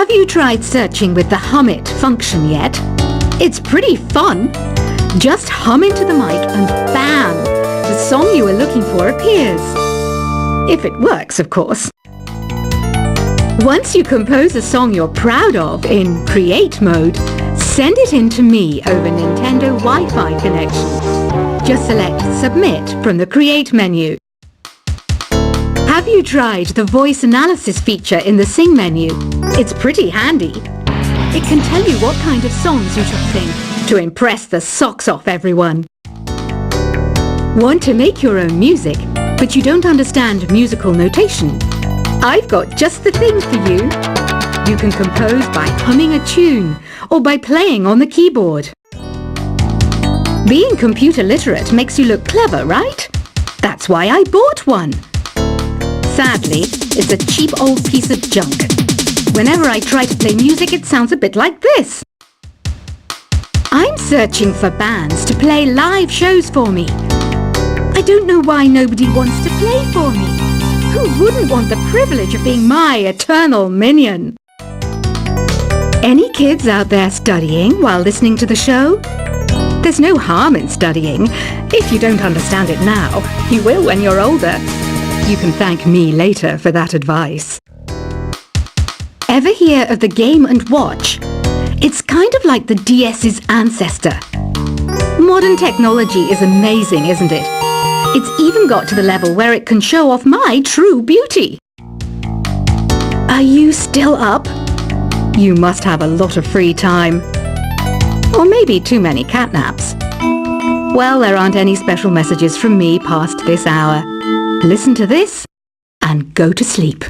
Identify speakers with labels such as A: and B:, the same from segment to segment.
A: Have you tried searching with the Hum It function yet? It's pretty fun. Just hum into the mic and bam! The song you were looking for appears. If it works, of course. Once you compose a song you're proud of in Create mode, send it in to me over Nintendo Wi-Fi connection. Just select Submit from the Create menu. Have you tried the voice analysis feature in the Sing menu? It's pretty handy. It can tell you what kind of songs you should sing to impress the socks off everyone. Want to make your own music, but you don't understand musical notation? I've got just the thing for you. You can compose by humming a tune or by playing on the keyboard. Being computer literate makes you look clever, right? That's why I bought one. Sadly, it's a cheap old piece of junk. Whenever I try to play music, it sounds a bit like this. I'm searching for bands to play live shows for me. I don't know why nobody wants to play for me. Who wouldn't want the privilege of being my eternal minion? Any kids out there studying while listening to the show? There's no harm in studying. If you don't understand it now, you will when you're older. You can thank me later for that advice. Ever hear of the Game & Watch? It's kind of like the DS's ancestor. Modern technology is amazing, isn't it? It's even got to the level where it can show off my true beauty. Are you still up? You must have a lot of free time. Or maybe too many catnaps. Well, there aren't any special messages from me past this hour. Listen to this and go to sleep.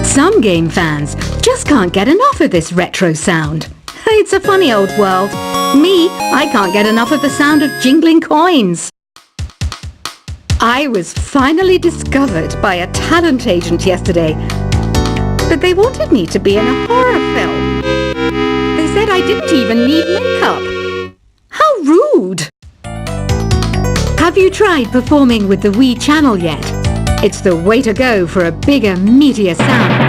A: Some game fans just can't get enough of this retro sound. It's a funny old world. Me, I can't get enough of the sound of jingling coins. I was finally discovered by a talent agent yesterday, but they wanted me to be in a horror film. They said I didn't even need makeup. How rude! Have you tried performing with the Wii channel yet? It's the way to go for a bigger, meatier sound.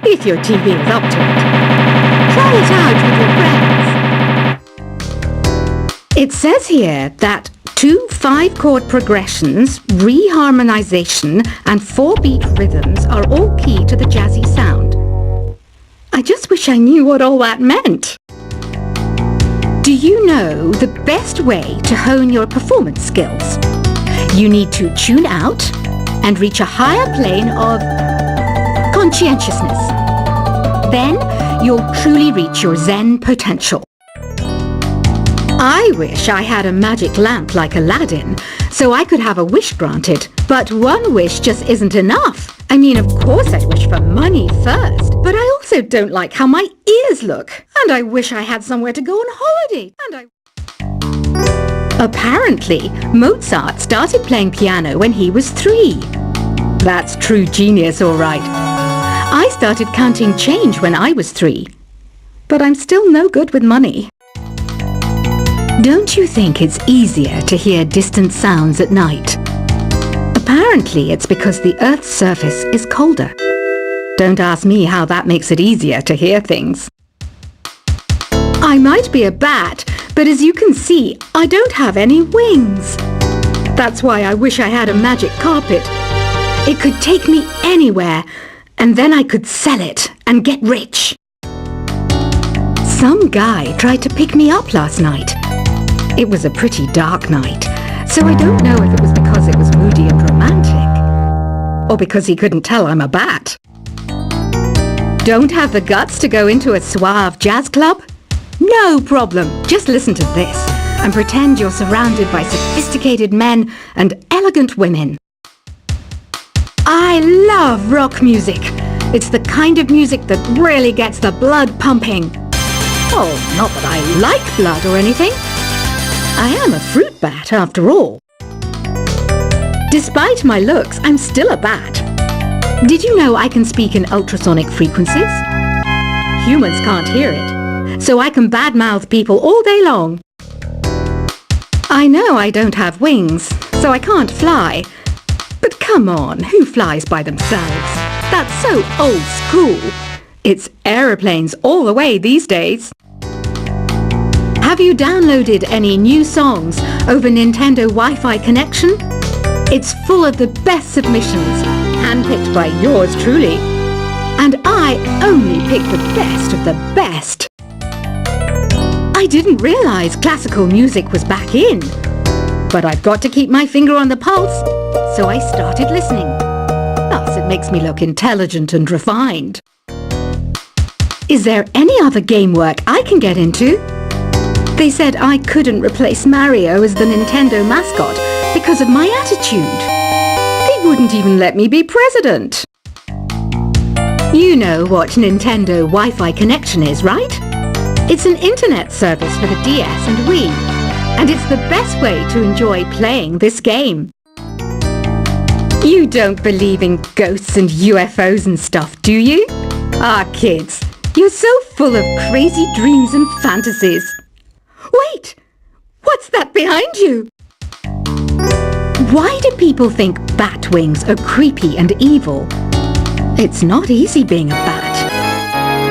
A: If your TV is up to it. Try it out with your friends. It says here that 2 5-chord progressions, reharmonization, and 4-beat rhythms are all key to the jazzy sound. I just wish I knew what all that meant. Do you know the best way to hone your performance skills? You need to tune out and reach a higher plane of conscientiousness. Then you'll truly reach your Zen potential. I wish I had a magic lamp like Aladdin, so I could have a wish granted. But one wish just isn't enough. I mean, of course I'd wish for money first, but I also don't like how my ears look. And I wish I had somewhere to go on holiday. Apparently, Mozart started playing piano when he was 3. That's true genius, all right. I started counting change when I was 3. But I'm still no good with money. Don't you think it's easier to hear distant sounds at night? Apparently, it's because the Earth's surface is colder. Don't ask me how that makes it easier to hear things. I might be a bat, but as you can see, I don't have any wings. That's why I wish I had a magic carpet. It could take me anywhere, and then I could sell it and get rich. Some guy tried to pick me up last night. It was a pretty dark night, so I don't know if it was because it was moody and romantic, or because he couldn't tell I'm a bat. Don't have the guts to go into a suave jazz club? No problem. Just listen to this and pretend you're surrounded by sophisticated men and elegant women. I love rock music. It's the kind of music that really gets the blood pumping. Oh, not that I like blood or anything. I am a fruit bat, after all. Despite my looks, I'm still a bat. Did you know I can speak in ultrasonic frequencies? Humans can't hear it, so I can badmouth people all day long. I know I don't have wings, so I can't fly. But come on, who flies by themselves? That's so old school. It's aeroplanes all the way these days. Have you downloaded any new songs over Nintendo Wi-Fi connection? It's full of the best submissions, handpicked by yours truly. And I only pick the best of the best. I didn't realize classical music was back in. But I've got to keep my finger on the pulse, so I started listening. Plus, it makes me look intelligent and refined. Is there any other game work I can get into? They said I couldn't replace Mario as the Nintendo mascot because of my attitude. They wouldn't even let me be president. You know what Nintendo Wi-Fi connection is, right? It's an internet service for the DS and Wii, and it's the best way to enjoy playing this game. You don't believe in ghosts and UFOs and stuff, do you? Ah, kids, you're so full of crazy dreams and fantasies. Wait! What's that behind you? Why do people think bat wings are creepy and evil? It's not easy being a bat.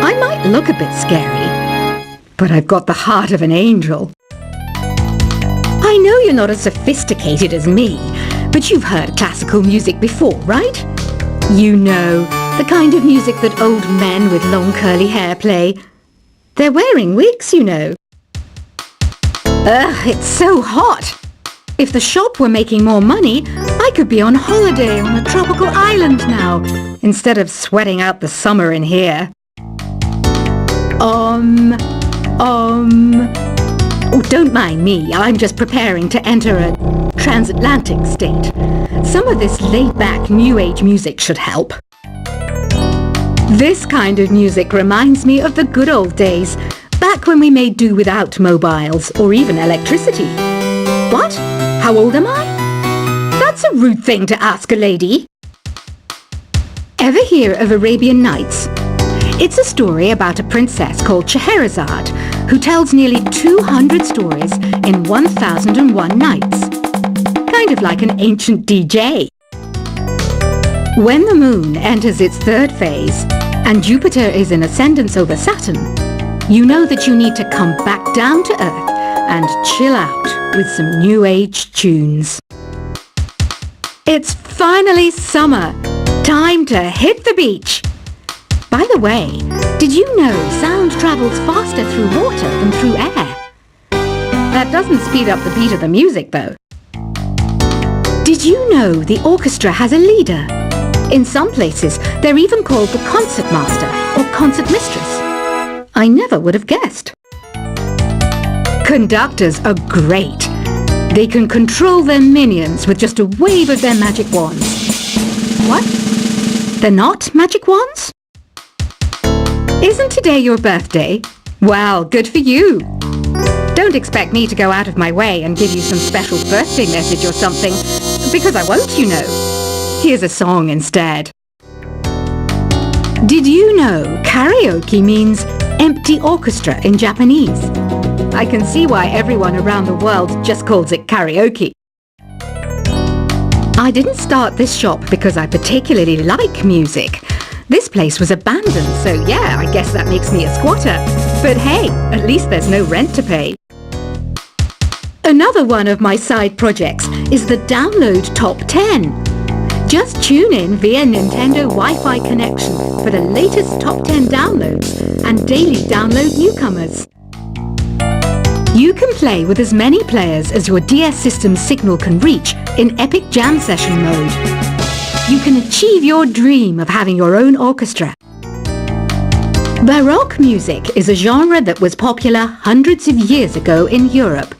A: I might look a bit scary, but I've got the heart of an angel. I know you're not as sophisticated as me, but you've heard classical music before, right? You know, the kind of music that old men with long curly hair play. They're wearing wigs, you know. Ugh, it's so hot. If the shop were making more money, I could be on holiday on a tropical island now, instead of sweating out the summer in here. Oh, don't mind me. I'm just preparing to enter a transatlantic state. Some of this laid-back New Age music should help. This kind of music reminds me of the good old days, back when we made do without mobiles or even electricity. What? How old am I? That's a rude thing to ask a lady. Ever hear of Arabian Nights? It's a story about a princess called Scheherazade who tells nearly 200 stories in 1001 nights. Kind of like an ancient DJ. When the moon enters its third phase and Jupiter is in ascendance over Saturn, you know that you need to come back down to Earth and chill out with some New Age tunes. It's finally summer. Time to hit the beach. By the way, did you know sound travels faster through water than through air? That doesn't speed up the beat of the music, though. Did you know the orchestra has a leader? In some places, they're even called the concert master or concert mistress. I never would have guessed. Conductors are great. They can control their minions with just a wave of their magic wands. What? They're not magic wands? Isn't today your birthday? Well, good for you. Don't expect me to go out of my way and give you some special birthday message or something, because I won't, you know. Here's a song instead. Did you know karaoke means empty orchestra in Japanese? I can see why everyone around the world just calls it karaoke. I didn't start this shop because I particularly like music. This place was abandoned, so yeah, I guess that makes me a squatter. But hey, at least there's no rent to pay. Another one of my side projects is the Download Top 10. Just tune in via Nintendo Wi-Fi connection for the latest top 10 downloads and daily download newcomers. You can play with as many players as your DS system's signal can reach in Epic Jam Session mode. You can achieve your dream of having your own orchestra. Baroque music is a genre that was popular hundreds of years ago in Europe.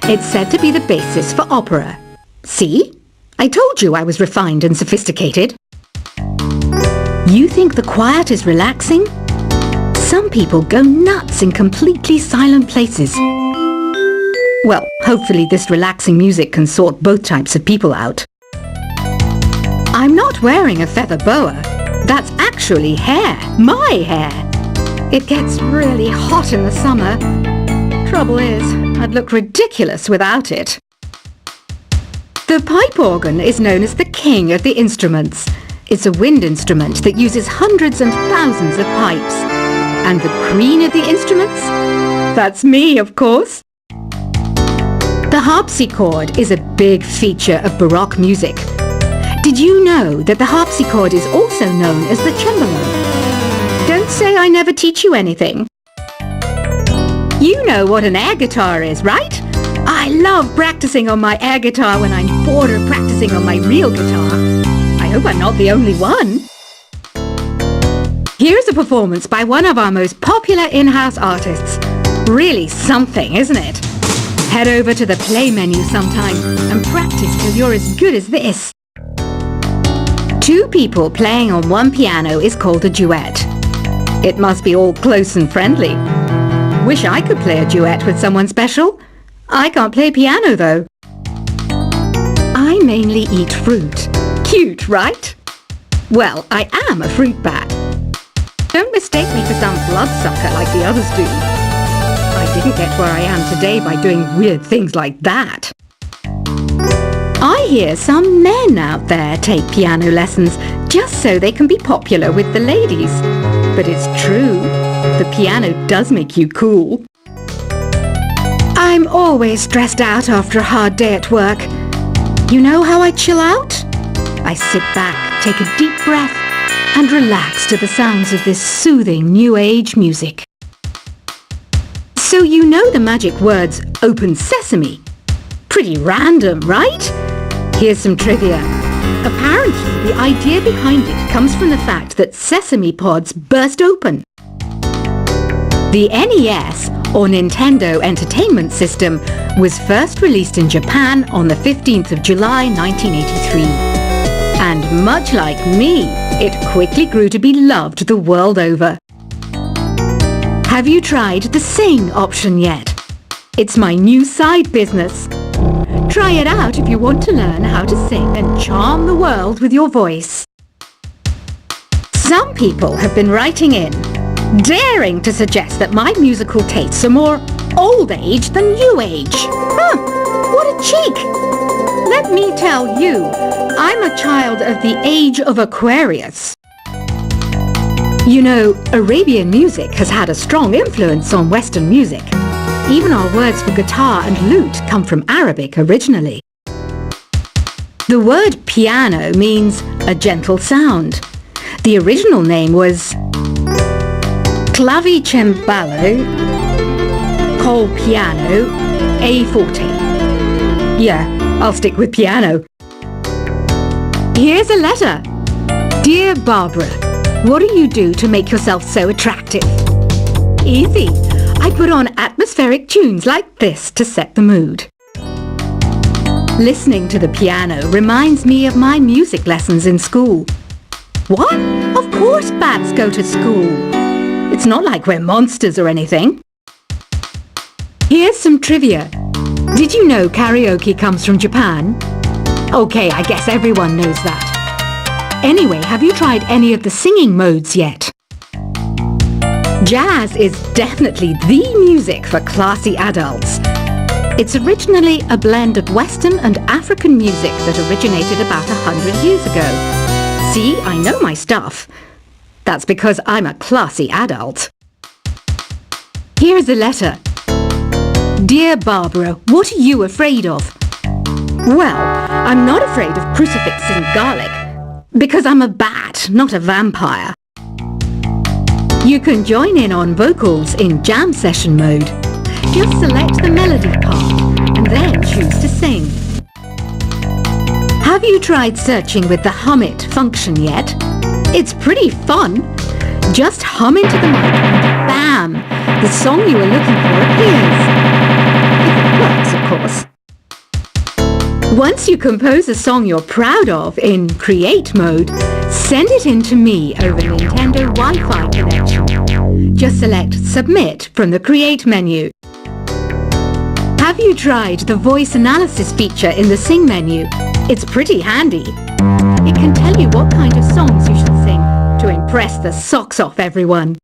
A: It's said to be the basis for opera. See? I told you I was refined and sophisticated. You think the quiet is relaxing? Some people go nuts in completely silent places. Well, hopefully this relaxing music can sort both types of people out. I'm not wearing a feather boa. That's actually hair. My hair. It gets really hot in the summer. Trouble is, I'd look ridiculous without it. The pipe organ is known as the king of the instruments. It's a wind instrument that uses hundreds and thousands of pipes. And the queen of the instruments? That's me, of course. The harpsichord is a big feature of Baroque music. Did you know that the harpsichord is also known as the cembalo? Don't say I never teach you anything. You know what an air guitar is, right? I love practicing on my air guitar when I'm bored of practicing on my real guitar. I hope I'm not the only one. Here's a performance by one of our most popular in-house artists. Really something, isn't it? Head over to the play menu sometime and practice till you're as good as this. Two people playing on one piano is called a duet. It must be all close and friendly. Wish I could play a duet with someone special. I can't play piano though. I mainly eat fruit. Cute, right? Well, I am a fruit bat. Don't mistake me for some bloodsucker like the others do. I didn't get where I am today by doing weird things like that. I hear some men out there take piano lessons just so they can be popular with the ladies. But it's true, the piano does make you cool. I'm always stressed out after a hard day at work. You know how I chill out? I sit back, take a deep breath, and relax to the sounds of this soothing new age music. So you know the magic words "Open Sesame"? Pretty random, right? Here's some trivia. Apparently, the idea behind it comes from the fact that sesame pods burst open. The NES, or Nintendo Entertainment System, was first released in Japan on the 15th of July 1983. And much like me, it quickly grew to be loved the world over. Have you tried the Sing option yet? It's my new side business. Try it out if you want to learn how to sing and charm the world with your voice. Some people have been writing in, daring to suggest that my musical tastes are more old age than new age. Huh, what a cheek! Let me tell you, I'm a child of the age of Aquarius. You know, Arabian music has had a strong influence on Western music. Even our words for guitar and lute come from Arabic originally. The word piano means a gentle sound. The original name was clavicembalo col piano a forte. Yeah, I'll stick with piano. Here's a letter. Dear Barbara, what do you do to make yourself so attractive? Easy. I put on atmospheric tunes like this to set the mood. Listening to the piano reminds me of my music lessons in school. What? Of course bats go to school. It's not like we're monsters or anything. Here's some trivia. Did you know karaoke comes from Japan? Okay, I guess everyone knows that. Anyway, have you tried any of the singing modes yet? Jazz is definitely the music for classy adults. It's originally a blend of Western and African music that originated about 100 years ago. See, I know my stuff. That's because I'm a classy adult. Here's a letter. Dear Barbara, what are you afraid of? Well, I'm not afraid of crucifix and garlic, because I'm a bat, not a vampire. You can join in on vocals in jam session mode. Just select the melody part and then choose to sing. Have you tried searching with the Hum It function yet? It's pretty fun. Just hum into the mic and bam! The song you were looking for appears. If it works, of course. Once you compose a song you're proud of in Create mode, send it in to me over Nintendo Wi-Fi connection. Just select Submit from the Create menu. Have you tried the voice analysis feature in the Sing menu? It's pretty handy. It can tell you what kind of songs you should sing to impress the socks off everyone.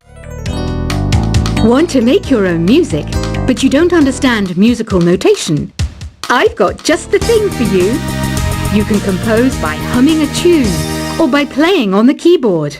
A: Want to make your own music, but you don't understand musical notation? I've got just the thing for you. You can compose by humming a tune or by playing on the keyboard.